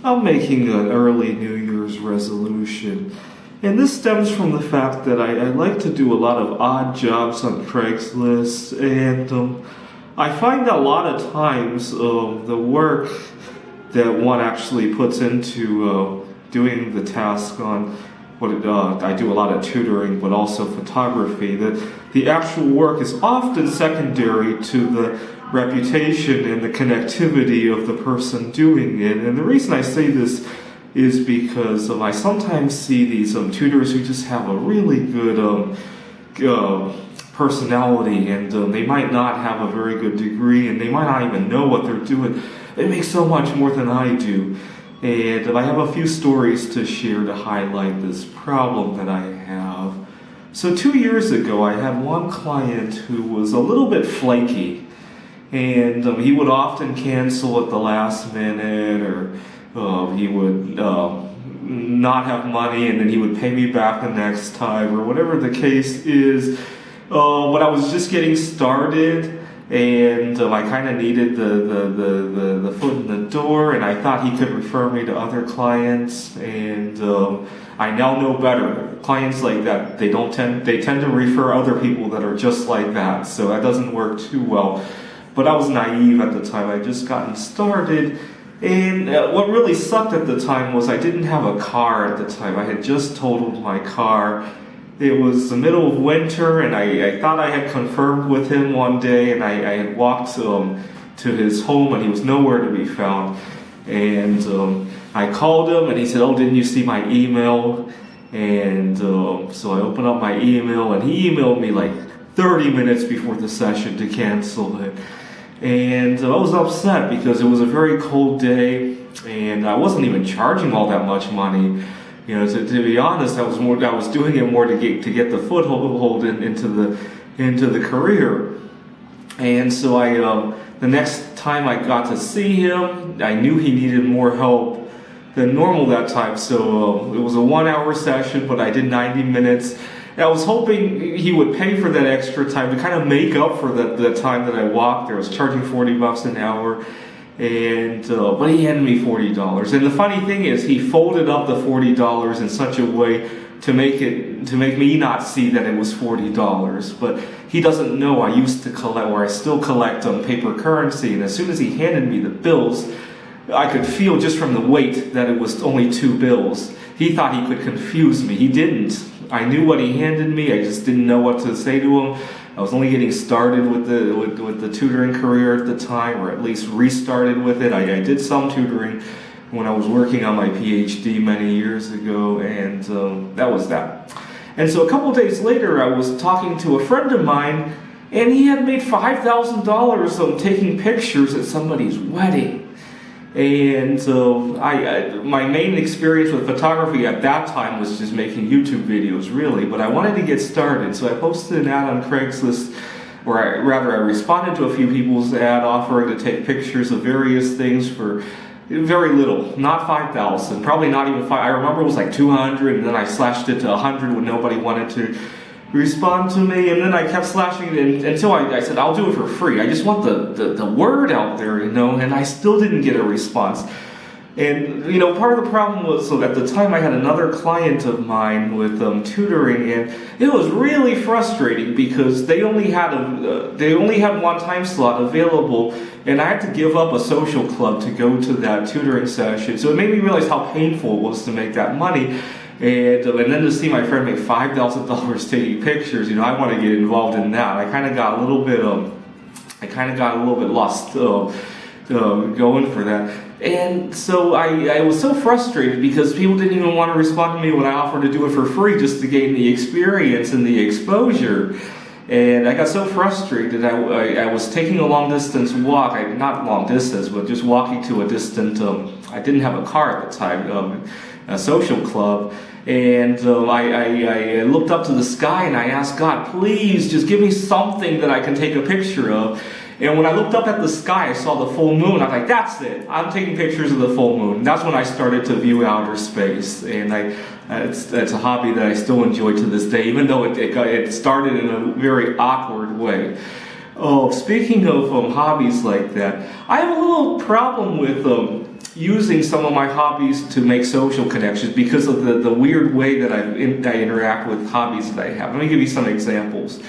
I'm making an early New Year's resolution. And this stems from the fact that I like to do a lot of odd jobs on Craigslist, and I find that a lot of times the work that one actually puts into doing the task on I do a lot of tutoring, but also photography, that the actual work is often secondary to the reputation and the connectivity of the person doing it. And the reason I say this is because I sometimes see these tutors who just have a really good personality, and they might not have a very good degree, and they might not even know what they're doing. They make so much more than I do. And I have a few stories to share to highlight this problem that I have. So 2 years ago, I had one client who was a little bit flaky, and he would often cancel at the last minute, or he would not have money and then he would pay me back the next time, or whatever the case is. When I was just getting started, and I kind of needed the foot in the door, and I thought he could refer me to other clients, and I now know better. Clients like that, they tend to refer other people that are just like that, so that doesn't work too well. But I was naive at the time. I had just gotten started, and what really sucked at the time was I didn't have a car at the time. I had just totaled my car. It was the middle of winter, and I thought I had confirmed with him one day, and I had walked to his home, and he was nowhere to be found. And I called him, and he said, "Oh, didn't you see my email?" And so I opened up my email, and he emailed me like 30 minutes before the session to cancel it. And I was upset because it was a very cold day, and I wasn't even charging all that much money. You know, to be honest, I was doing it more to get the foothold into the career. And so the next time I got to see him, I knew he needed more help than normal that time. So it was a 1-hour session, but I did 90 minutes. And I was hoping he would pay for that extra time to kind of make up for the time that I walked there. I was charging $40 an hour. And but he handed me $40, and the funny thing is he folded up the $40 in such a way to make me not see that it was $40. But he doesn't know I used to collect, or I still collect paper currency, and as soon as he handed me the bills, I could feel just from the weight that it was only 2 bills. He thought he could confuse me. He didn't. I knew what he handed me. I just didn't know what to say to him. I was only getting started with the tutoring career at the time, or at least restarted with it. I did some tutoring when I was working on my PhD many years ago, and that was that. And so a couple of days later, I was talking to a friend of mine, and he had made $5,000 taking pictures at somebody's wedding. And my main experience with photography at that time was just making YouTube videos, really, but I wanted to get started, so I posted an ad on Craigslist, or I responded to a few people's ad offering to take pictures of various things for very little, not $5,000, probably not even $5,000. I remember it was like $200, and then I slashed it to $100 when nobody wanted to respond to me, and then I kept slashing it until I said, I'll do it for free. I just want the word out there, you know, and I still didn't get a response. And, you know, part of the problem was, so at the time I had another client of mine with tutoring, and it was really frustrating because they only had one time slot available, and I had to give up a social club to go to that tutoring session. So it made me realize how painful it was to make that money. And then to see my friend make $5,000 taking pictures, you know, I want to get involved in that. I kind of got a little bit lost going for that. And so I was so frustrated because people didn't even want to respond to me when I offered to do it for free just to gain the experience and the exposure. And I got so frustrated, I was taking a long distance walk, not long distance, but just walking to a distant, I didn't have a car at the time, a social club. And I looked up to the sky and I asked God, please just give me something that I can take a picture of. And when I looked up at the sky, I saw the full moon. I was like, that's it. I'm taking pictures of the full moon. That's when I started to view outer space. And it's a hobby that I still enjoy to this day, even though it started in a very awkward way. Oh, speaking of hobbies like that, I have a little problem with using some of my hobbies to make social connections because of the weird way that I interact with hobbies that I have. Let me give you some examples.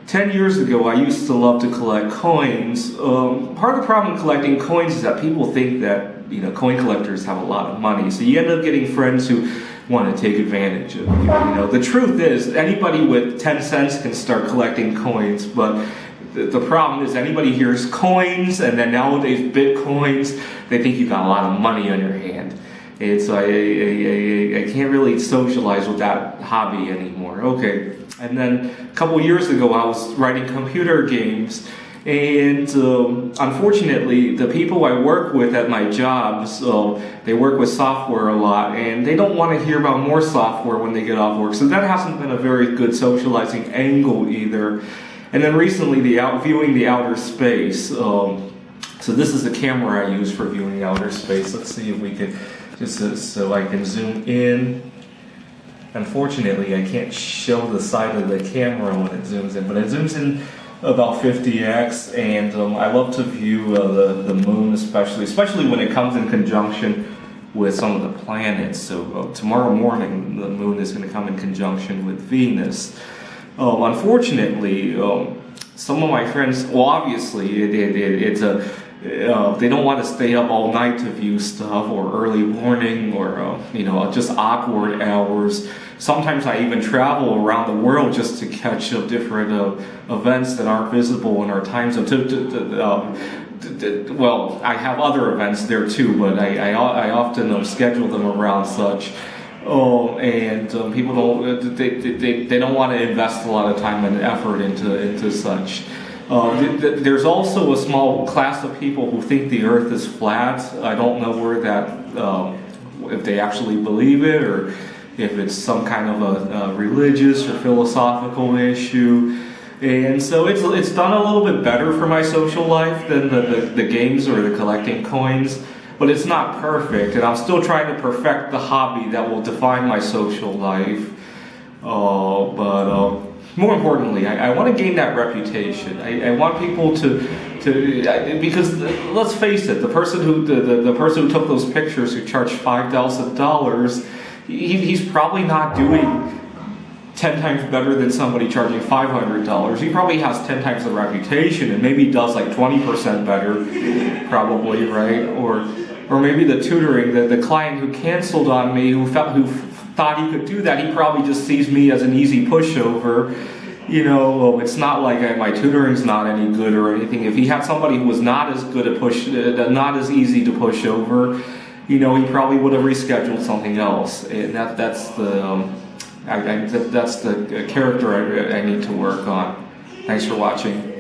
10 years ago, I used to love to collect coins. Part of the problem with collecting coins is that people think that coin collectors have a lot of money. So you end up getting friends who want to take advantage of you. The truth is, anybody with 10 cents can start collecting coins, but the problem is anybody hears coins, and then nowadays Bitcoins, they think you got a lot of money on your hand. And so I can't really socialize with that hobby anymore. Okay, and then a couple years ago I was writing computer games, and unfortunately the people I work with at my jobs, they work with software a lot, and they don't want to hear about more software when they get off work. So that hasn't been a very good socializing angle either. And then recently, viewing the outer space. So this is the camera I use for viewing outer space. Let's see if we can, so I can zoom in. Unfortunately, I can't show the side of the camera when it zooms in, but it zooms in about 50x, and I love to view the moon, especially when it comes in conjunction with some of the planets. So tomorrow morning, the moon is going to come in conjunction with Venus. Unfortunately, some of my friends, well, obviously, they don't want to stay up all night to view stuff, or early morning, or just awkward hours. Sometimes I even travel around the world just to catch up different events that aren't visible in our time zone. Well, I have other events there too, but I often schedule them around such. People don't. They don't want to invest a lot of time and effort into such. There's also a small class of people who think the Earth is flat. I don't know where that, if they actually believe it, or if it's some kind of a religious or philosophical issue. And so it's done a little bit better for my social life than the games or the collecting coins. But it's not perfect, and I'm still trying to perfect the hobby that will define my social life. But more importantly, I want to gain that reputation. I want people to because let's face it, the person who took those pictures, who charged $5,000, he's probably not doing 10 times better than somebody charging $500. He probably has 10 times the reputation, and maybe does like 20% better, probably, right? Or maybe the tutoring, the client who canceled on me, who thought he could do that, he probably just sees me as an easy pushover. It's not like my tutoring's not any good or anything. If he had somebody who was not as good at not as easy to push over, he probably would have rescheduled something else. And that's the character I need to work on. Thanks for watching.